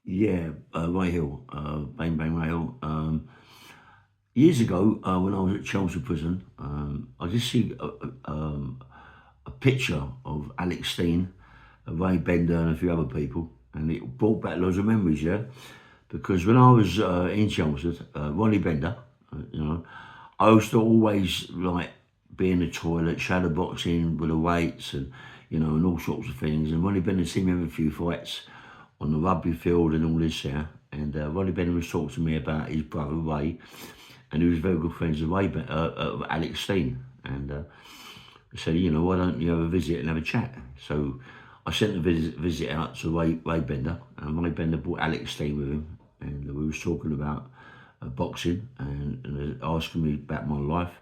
Yeah, Ray Hill, Bang Bang Ray Hill. Years ago, when I was at Chelsea Prison, I just see a picture of Alex Steen, Ray Bender, and a few other people, and it brought back loads of memories. Yeah, because when I was in Chelmsford, Ronnie Bender, I used to always like be in the toilet, shadow boxing with the weights and all sorts of things. And Ronnie Bender seen me have a few fights on the rugby field and all this there. And Ronnie Bender was talking to me about his brother Ray, and he was very good friends with Alex Steen. And I said, why don't you have a visit and have a chat? So I sent the visit out to Ray Bender, and Ray Bender brought Alex Steen with him, and we was talking about boxing and asking me about my life.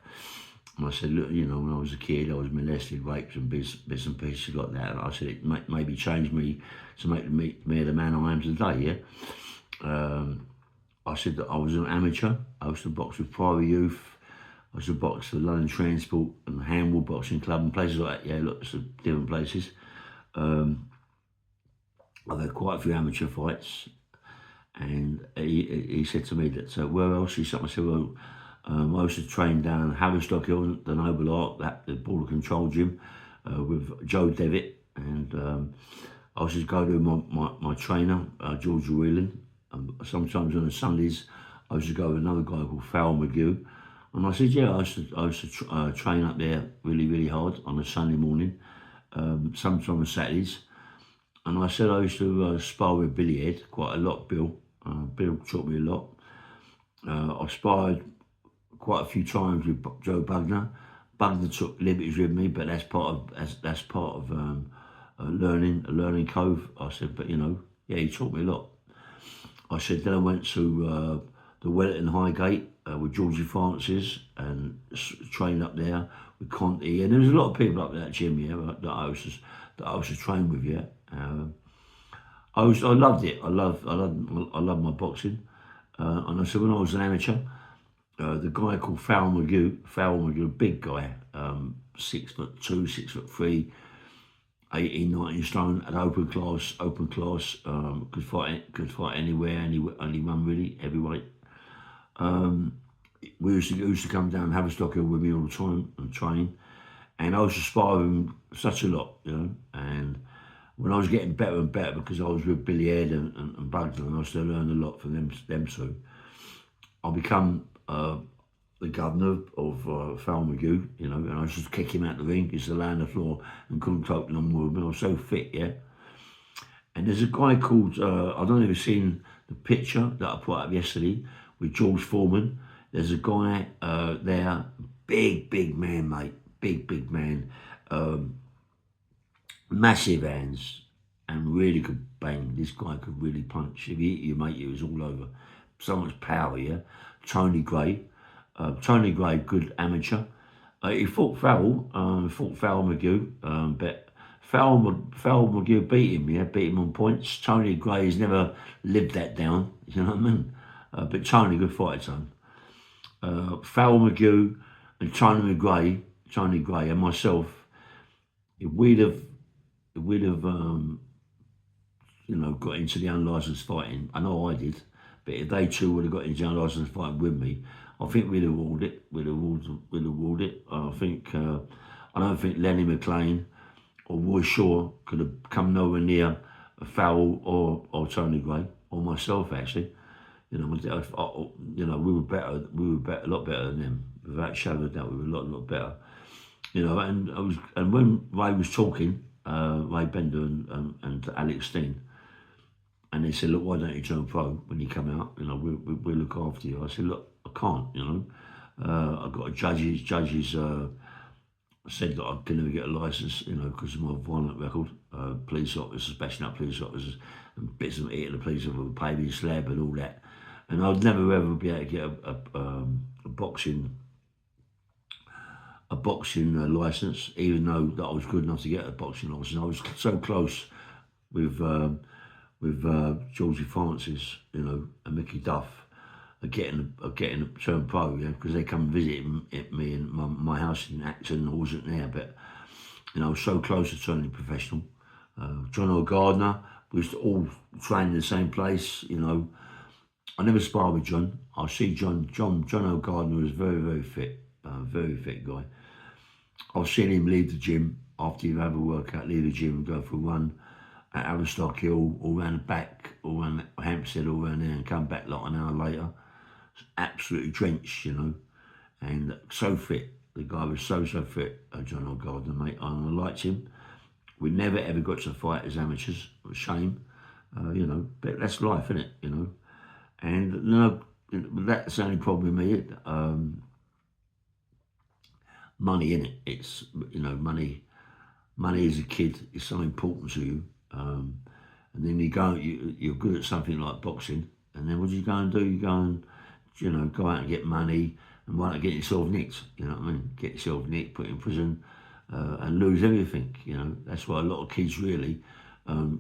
And I said, look, when I was a kid, I was molested, raped, and bits and pieces like that. And I said, it maybe changed me to make me the man I am today, yeah? I said that I was an amateur. I used to box with Priory Youth. I used to box for London Transport and Handball Boxing Club and places like that, yeah, lots of different places. I've had quite a few amateur fights. And he said to me that, where else? He said, I said, well, I used to train down Haverstock Hill, the Noble Art, the Border Control Gym, with Joe Devitt. And I used to go to my trainer, George Whelan. Sometimes on the Sundays, I used to go with another guy called Farrell McGew. And I said, yeah, I used to train up there really, really hard on a Sunday morning, sometimes on Saturdays. And I said I used to spar with Billy Head quite a lot, Bill. Bill taught me a lot. I sparred quite a few times with Joe Bugner. Bugner took liberties with me, but that's part of learning, a learning cove. I said, but yeah, he taught me a lot. I said, then I went to the Wellington Highgate with Georgie Francis and trained up there with Conti. And there was a lot of people up there at gym, yeah, that I was to train with, yeah. I loved it. I loved my boxing. And I said, when I was an amateur, the guy called Farrell McGew, big guy, 6'2", 6'3", 18, 19 stone, at open class, could fight anywhere, only one really, heavyweight. We used to come down Haverstock Hill with me all the time and train, and I was aspiring such a lot, and when I was getting better and better, because I was with Billy Head and Bugden, and I still learned a lot from them two, I become the governor of Farrell McGew, and I used to kick him out the ring, used to lay on the floor and couldn't cope no more, but I was so fit, yeah. And there's a guy called, I don't know if you've seen the picture that I put up yesterday with George Foreman. There's a guy there, big man, mate, big man, massive hands, and really could bang. This guy could really punch. If he hit you, mate, it was all over. So much power, yeah. Tony Gray, good amateur. He fought Farrell McGew, but Farrell McGew beat him on points. Tony Gray has never lived that down, you know what I mean? But Tony, good fighter, son. Farrell McGew and Tony Gray, and myself, if we'd have got into the unlicensed fighting, I know I did, but if they two would have got into the unlicensed fighting with me, I think we'd have ruled it. I don't think Lenny McLean or Roy Shaw could have come nowhere near Farrell or Tony Gray or myself, actually. We were better. A lot better than them, without a shadow of a doubt. We were a lot better. And when Ray was talking, Ray Bender and Alex Steen, and they said, look, why don't you turn pro when you come out? We'll look after you. I said, look, I can't. I've got judges said that I can never get a license, because of my violent record. Police officers, bashing up police officers, and bits of eating the police officer, paving slab and all that. And I'd never ever be able to get a boxing license, even though that I was good enough to get a boxing license. I was so close with Georgie Francis, and Mickey Duff, getting a turn pro, because they come visit me in my house in Acton. I wasn't there, but I was so close to turning professional. John O'Gardner We used to all train in the same place, you know. I never sparred with John. I see John O'Gardner was very very fit guy. I've seen him leave the gym after he'd have a workout, leave the gym and go for a run at Averstock Hill, all round the back, all round Hampstead, all round there, and come back like an hour later, absolutely drenched, you know, and so fit. The guy was so fit, John O'Gardner, mate. I liked him. We never ever got to fight as amateurs. It was a shame, you know, but that's life, isn't it, you know? And no, that's the only problem with me. Money, in it. It's, you know, money as a kid is so important to you. And then you're good at something like boxing, and then what do you go and do? You go and, you know, go out and get money and why not get yourself nicked? You know what I mean? Get yourself nicked, put in prison, and lose everything. You know, that's why a lot of kids really,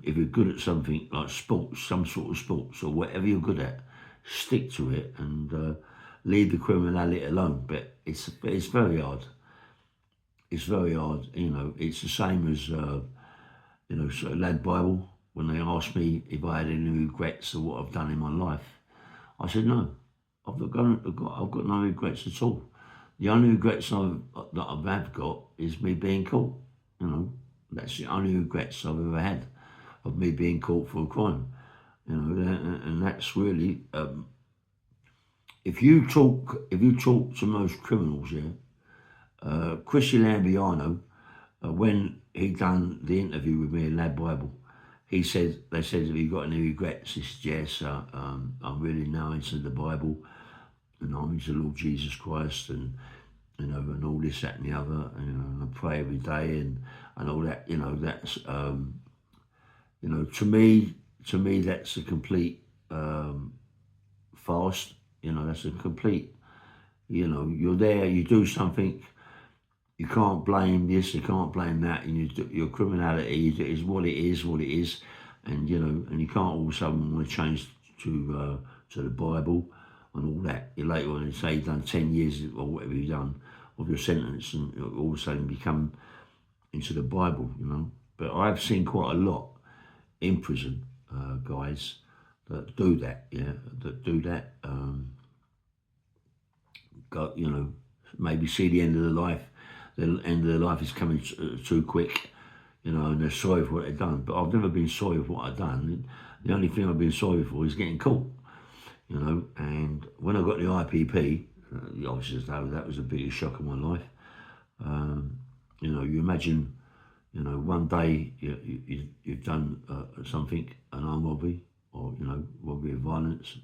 if you're good at something like sports, some sort of sports or whatever you're good at, stick to it and leave the criminality alone. But it's very hard. It's very hard. You know, it's the same as you know, sort of Lad Bible. When they asked me if I had any regrets of what I've done in my life, I said no. I've got no regrets at all. The only regrets that I've got is me being caught. You know, that's the only regrets I've ever had, of me being caught for a crime. You know, and that's really if you talk to most criminals, yeah, Chrissy Lambiano, when he done the interview with me in Lad Bible, they said, have you got any regrets? He said, yes, I'm really now into the Bible, and I'm into the Lord Jesus Christ, and, you know, and all this, that, and the other, and, you know, and I pray every day, and all that. You know, that's, you know, to me, that's a complete fast. You know, that's a complete. You know, you're there, you do something. You can't blame this, you can't blame that, and your criminality is what it is, and you know, and you can't all of a sudden want to change to the Bible and all that. You later on, say you've done 10 years or whatever you've done of your sentence, and all of a sudden become into the Bible, you know. But I've seen quite a lot in prison, guys that do that, got, you know, maybe see the end of the life. The end of their life is coming too quick, you know, and they're sorry for what they've done. But I've never been sorry for what I've done. The only thing I've been sorry for is getting caught, you know. And when I got the IPP, the officers know that was the biggest shock of my life. You know, you imagine, you know, one day you've done something, an armed robbery, or, you know, robbery of violence,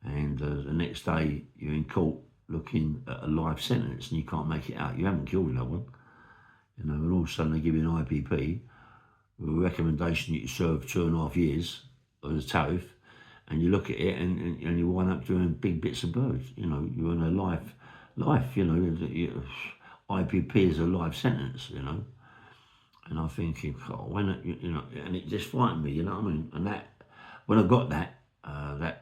and the next day you're in court looking at a life sentence and you can't make it out. You haven't killed no one, you know, and all of a sudden they give you an IPP with a recommendation that you serve 2.5 years as a tariff, and you look at it and you wind up doing big bits of birds. You know, you're in a life, you know, IPP is a life sentence, you know. And I'm thinking, oh, when, you know, and it just frightened me, you know what I mean? And that, when I got that, that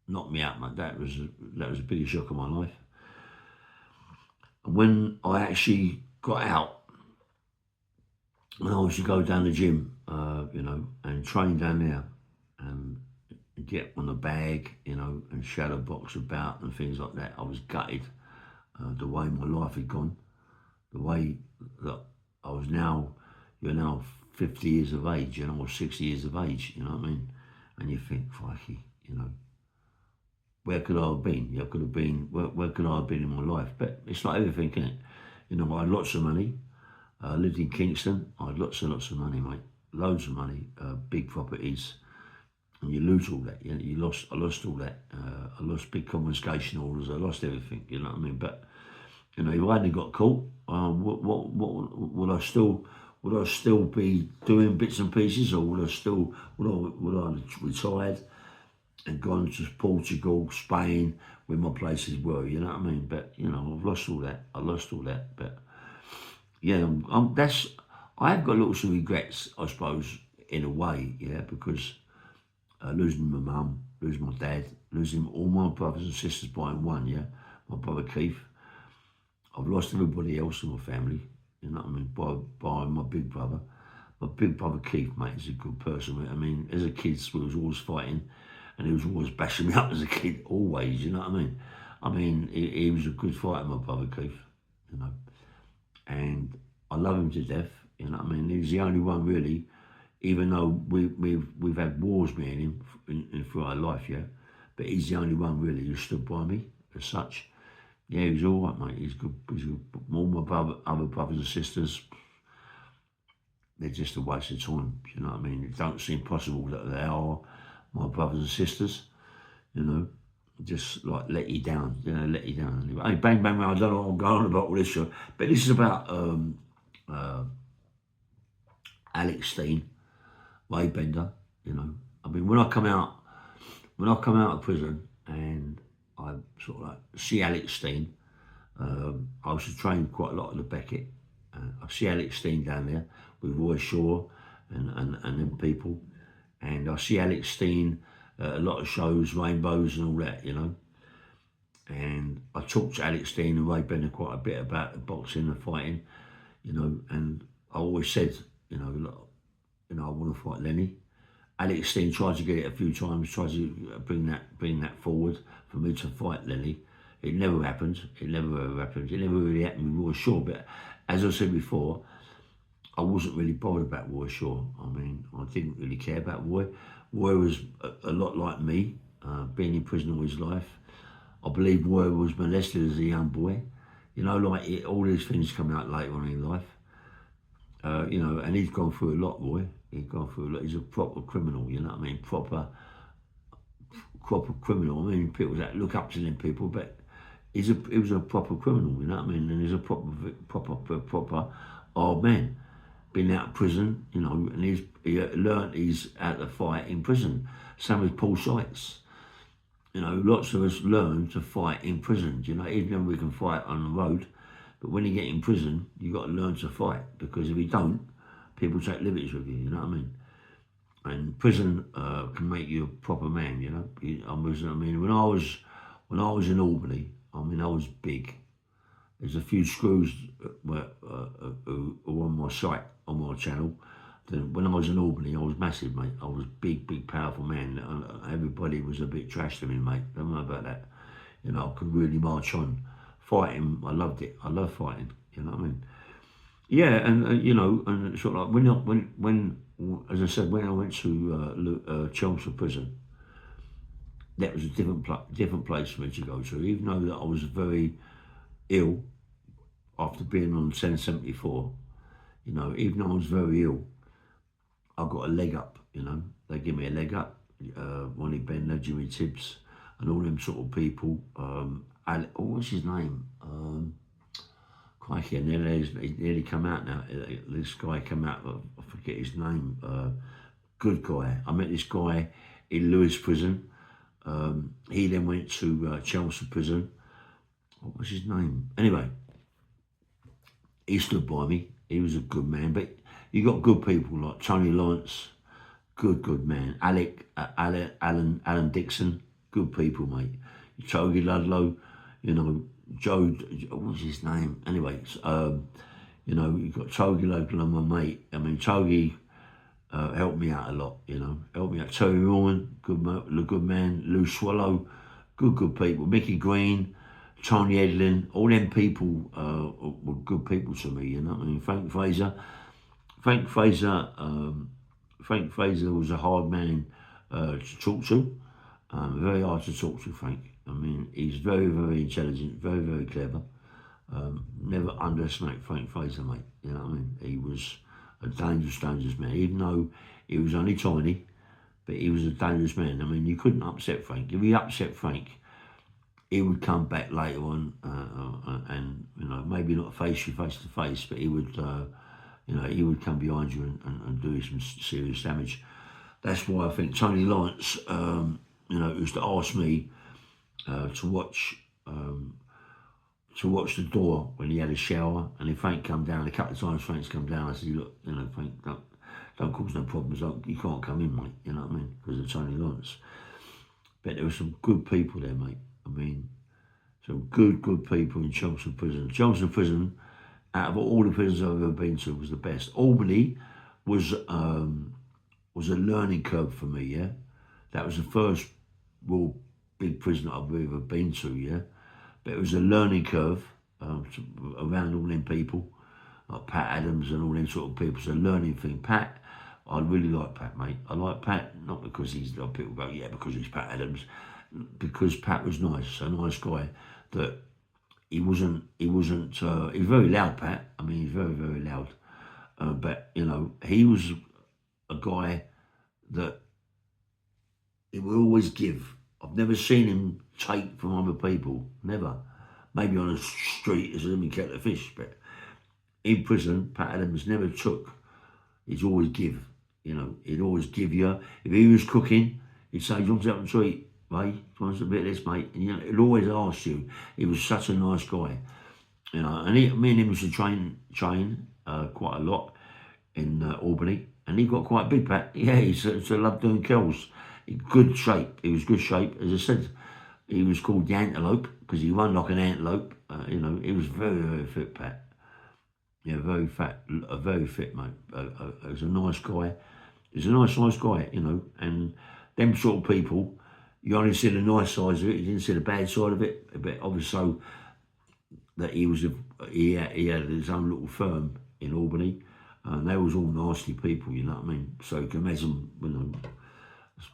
knocked me out, mate. That was the biggest shock of my life. And when I actually got out, and I used to go down the gym, you know, and train down there, and get on the bag, you know, and shadow box about and things like that. I was gutted, the way my life had gone, the way that I was now. You're now 50 years of age, you know, or 60 years of age, you know what I mean? And you think, crikey, you know, where could I have been? You know, could have been, where could I have been in my life? But it's like everything, isn't it? You know, I had lots of money. I lived in Kingston. I had lots of money, mate. Loads of money, big properties. And you lose all that. You know, I lost all that. I lost big confiscation orders. I lost everything, you know what I mean? But, you know, if I hadn't got caught, would I still be doing bits and pieces, or would I have retired and gone to Portugal, Spain, where my places were, you know what I mean? But, you know, I've lost all that. I lost all that. But, yeah, I've got lots of regrets, I suppose, in a way, yeah, because losing my mum, losing my dad, losing all my brothers and sisters by one, yeah, my brother Keith. I've lost everybody else in my family, you know what I mean, by my big brother. My big brother Keith, mate, is a good person, mate. I mean, as a kid, we was always fighting, and he was always bashing me up as a kid, always, you know what I mean? I mean, he was a good fighter, my brother Keith, you know. And I love him to death, you know what I mean? He's the only one, really, even though we've had wars, me and him, through our life, yeah? But he's the only one, really, who stood by me, as such. Yeah, he's all right, mate. He's good. He's good. All my other brothers and sisters, they're just a waste of time. You know what I mean? It don't seem possible that they are my brothers and sisters. You know, just like let you down. You know, let you down. Hey, bang bang, I don't know what I'm going on about all this show, but this is about Alex Steen, Ray Bender. You know, I mean, when I come out of prison and I sort of like see Alex Steen. I used to train quite a lot in the Beckett. I see Alex Steen down there with Roy Shaw and them people. And I see Alex Steen at a lot of shows, Rainbows and all that, you know. And I talked to Alex Steen and Ray Bender quite a bit about the boxing and fighting, you know. And I always said, you know, look, I want to fight Lenny. Alex Steen tried to get it a few times, tried to bring that forward for me to fight Lenny. It never happened. It never ever happened. It never really happened with Roy Shaw. But as I said before, I wasn't really bothered about Roy Shaw. I mean, I didn't really care about Roy. Roy was a lot like me, being in prison all his life. I believe Roy was molested as a young boy. You know, like all these things come out later on in life. You know, and he's gone through a lot, Roy. He's gone through a lot. He's a proper criminal, you know what I mean? Proper criminal. I mean, people that look up to them people, but he was a proper criminal, you know what I mean? And he's a proper old man. Been out of prison, you know, and he learnt he's out to fight in prison. Same with Paul Sykes. You know, lots of us learn to fight in prison. You know, even though we can fight on the road, but when you get in prison, you got to learn to fight, because if you don't, people take liberties with you. You know what I mean? And prison can make you a proper man. You know, I mean, when I was in Albany, I mean, I was big. There's a few screws who are on my site, on my channel. When I was in Albany, I was massive, mate. I was big, powerful man. Everybody was a bit trash to me, mate. I don't know about that. You know, I could really march on. Fighting, I loved it. I love fighting. You know what I mean? Yeah, and you know, and sort of like when as I said, when I went to Chelmsford Prison, that was a different place for me to go to. Even though that I was very ill after being on 1074, you know, even though I was very ill, I got a leg up. You know, they give me a leg up. Ronnie Bender, Jimmy Tibbs, and all them sort of people. What's his name? Crikey, he nearly come out now. This guy came out, I forget his name. Good guy. I met this guy in Lewes Prison. He then went to Chelmsford Prison. What was his name? Anyway, he stood by me. He was a good man. But you got good people like Tony Lawrence, good man. Alan Dixon, good people, mate. Togi Ludlow, you know, Joe, what's his name? Anyway, you know, you got Togi Ludlow, my mate. I mean, Togi helped me out a lot, you know. Helped me out. Terry Rowan, good man. Lou Swallow, good people. Mickey Green, Tony Edlin, all them people were good people to me, you know. I mean, Frank Fraser was a hard man to talk to. Very hard to talk to, Frank. I mean, he's very intelligent, very clever. Never underestimate Frank Fraser, mate. You know what I mean? He was a dangerous man. Even though he was only tiny, but he was a dangerous man. I mean, you couldn't upset Frank. If you upset Frank, he would come back later on and, you know, maybe not face you face to face, but he would, you know, he would come behind you and do you some serious damage. That's why I think Tony Lawrence, you know, used to ask me to watch the door when he had a shower, and if Frank come down, a couple of times Frank's come down, I said, look, you know, Frank, don't cause no problems, you can't come in, mate, you know what I mean, because of Tony Lawrence. But there were some good people there, mate. I mean, some good people in Chelmsford Prison. Chelmsford Prison, out of all the prisons I've ever been to, was the best. Albany was was a learning curve for me. Yeah, that was the first real big prison I've ever been to. Yeah, but it was a learning curve around all them people, like Pat Adams and all them sort of people. It's a learning thing. Pat, I really like Pat, mate. I like Pat not because he's like people go, yeah, because he's Pat Adams, because Pat was nice, a nice guy. That he wasn't. He was very loud, Pat. I mean, he's very, very loud. But you know, he was a guy that he would always give. I've never seen him take from other people. Never. Maybe on the street as a living kettle of fish, but in prison, Pat Adams never took. He'd always give. You know, he'd always give you. If he was cooking, he'd say, "Do you want something to eat, mate? Do you want a bit of this, mate?" And you know, he'd always ask you. He was such a nice guy. You know, and me and him used to train quite a lot in Albany, and he got quite big, Pat. Yeah, he used to love doing curls. In good shape. He was good shape. As I said, he was called the antelope because he ran like an antelope. You know, he was very, very fit, Pat. Yeah, very fat, very fit, mate. He was a nice guy. He was a nice guy, you know. And them sort of people, you only see the nice side of it. You didn't see the bad side of it. But obviously, so that he had his own little firm in Albany, and they was all nasty people. You know what I mean? So you can imagine, you know.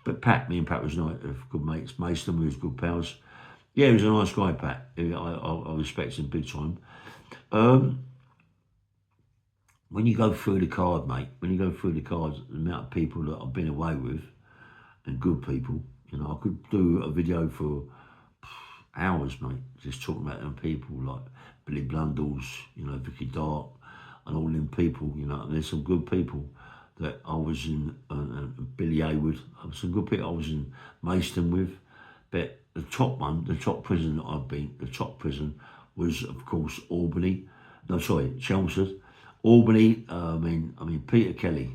But me and Pat was nice, good mates. Mason was good pals. Yeah, he was a nice guy, Pat. I respect him big time. When you go through the card, mate, when you go through the cards, the amount of people that I've been away with, and good people, you know, I could do a video for hours, mate, just talking about them people like Billy Blundell's, you know, Vicky Dart, and all them people, you know, and there's some good people that I was in, Billy Hayward, some good people I was in Maidstone with, but the top prison that I've been, the top prison was, of course, Albany, no, sorry, Chelmsford. Albany, I mean, Peter Kelly.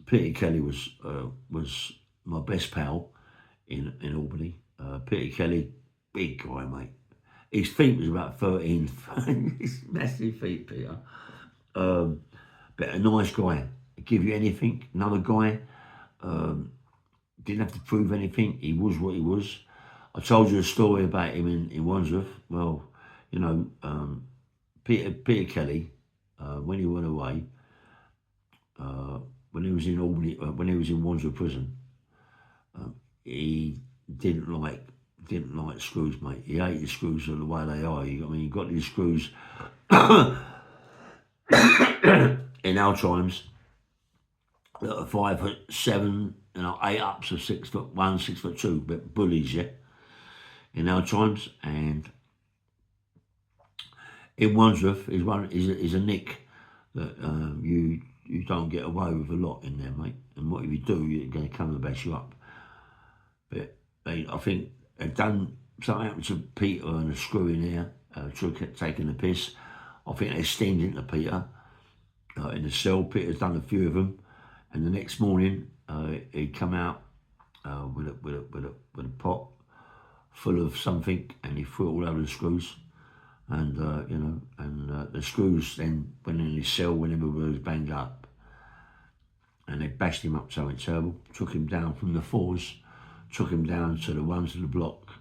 Peter Kelly was my best pal in Albany. Peter Kelly, big guy, mate. His feet was about 13. His massive feet, Peter. But a nice guy. Give you anything. Another guy. Didn't have to prove anything. He was what he was. I told you a story about him in Wandsworth. Well, you know, Peter Kelly, when he went away, when he was in Albany, when he was in Wandsworth prison, he didn't like screws, mate. He hated screws the way they are. I mean, you got these screws in our times that are 5'7", you know, 8 up to 6'1", 6'2", but bullies, yeah, in our times. And in Wandsworth is a nick that you don't get away with a lot in there, mate. And what if you do, you're going to come and bash you up. But I think they've done something happened to Peter and a screw in there, taking the piss. I think they steamed into Peter in the cell. Peter's done a few of them, and the next morning he'd come out with a pot full of something, and he threw it all over the screws. And you know, and the screws then went in his cell whenever he was banged up, and they bashed him up something terrible. Took him down from the 4s, took him down to the ones of the block.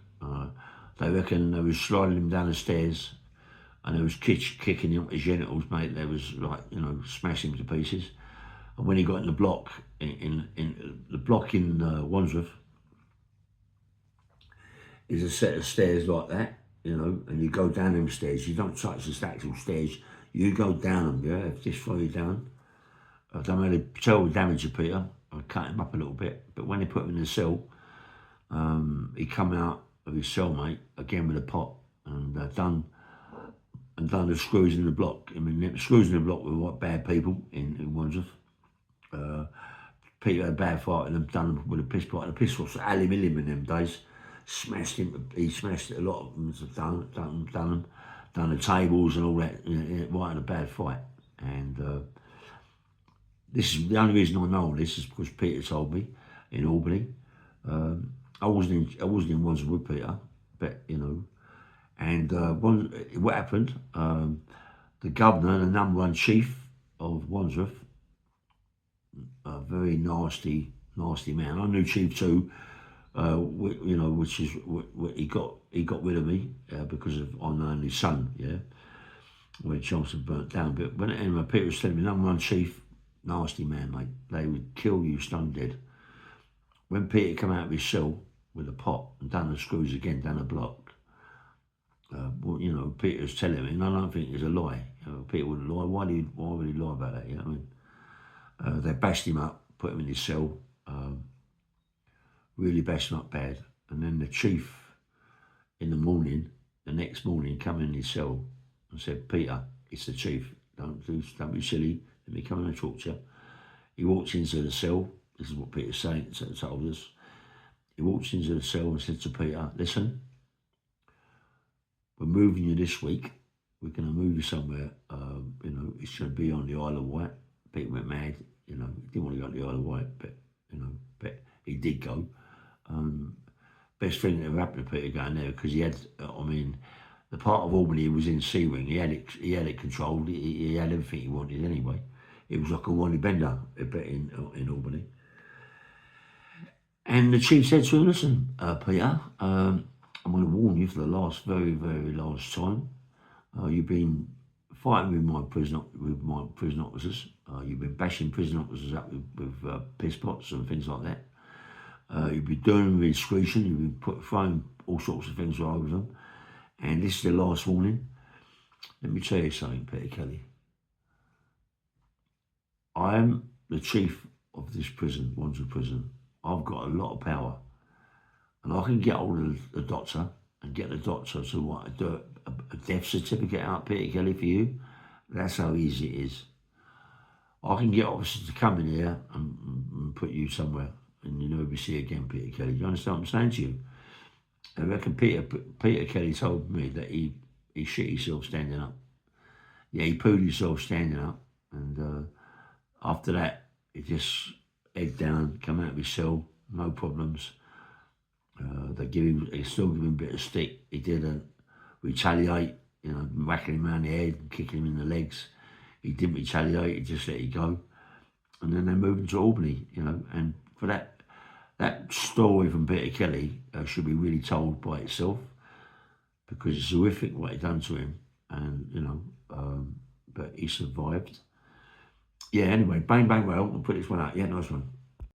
They reckon they was sliding him down the stairs, and they was kicking him his genitals, mate. They was like, you know, smashing him to pieces. And when he got in the block, in the block in Wandsworth, is a set of stairs like that. You know, and you go down them stairs. You don't touch the actual stairs. You go down them, yeah, just throw you down. They made a terrible damage to Peter. I cut him up a little bit. But when they put him in the cell, he come out of his cellmate, again with a pot, and done the screws in the block. I mean, the screws in the block were what bad people in Wandsworth. Peter had a bad fight and them done them with a piss pot. And the piss was aluminium in them days. Smashed him. He smashed it. A lot of them done the tables and all that. You know, right in a bad fight. And this is the only reason I know this is because Peter told me in Albany. I wasn't in Wandsworth with Peter, but you know. And what happened? The governor, the #1 chief of Wandsworth, a very nasty man. I knew Chief too, you know, which is he got rid of me because of I known his son, yeah, when Johnson burnt down. But when anyway, Peter was telling me, number one Chief, nasty man, mate. They would kill you stone dead. When Peter came out of his cell with a pot and done the screws again down the block, well, you know, Peter's telling me, and I don't think it's a lie. You know, Peter wouldn't lie. Why would he lie about that? You know what I mean? They bashed him up, put him in his cell, really bashed him up bad. And then the Chief, in the morning, the next morning, come in his cell and said, Peter, it's the Chief. Don't be silly. Let me come in and talk to you. He walks into the cell. This is what Peter's saying, told us. He walks into the cell and said to Peter, listen, we're moving you this week. We're going to move you somewhere. You know, it's going to be on the Isle of Wight. Peter went mad. You know, he didn't want to go to the Isle of Wight, but, you know, but he did go. Best thing that ever happened to Peter going there, because he had, I mean, the part of Albany he was in C-Wing. He had it controlled. He had everything he wanted anyway. It was like a Wally Bender in Albany. And the Chief said to him, listen, Peter, I'm going to warn you for the very, very last time. You've been fighting with my prison officers. You've been bashing prison officers up with piss pots and things like that. You've been doing them with discretion. You've been throwing all sorts of things all over them. And this is the last warning. Let me tell you something, Peter Kelly. I am the chief of this prison, Wandsworth Prison. I've got a lot of power. And I can get hold of the doctor and get the doctor to do a death certificate out, Peter Kelly, for you. That's how easy it is. I can get officers to come in here and put you somewhere and you never be see again, Peter Kelly. You understand what I'm saying to you? I reckon Peter Kelly told me that he shit himself standing up. Yeah, he pooed himself standing up, and after that, he just head down, come out of his cell, no problems. They still give him a bit of stick. He didn't retaliate, you know, whacking him around the head and kicking him in the legs. He didn't retaliate, he just let it go. And then they moved him to Albany, you know, and for that story from Peter Kelly should be really told by itself, because it's horrific what he done to him, and you know, but he survived. Yeah, anyway, bang bang well, we'll put this one out. Yeah, nice one.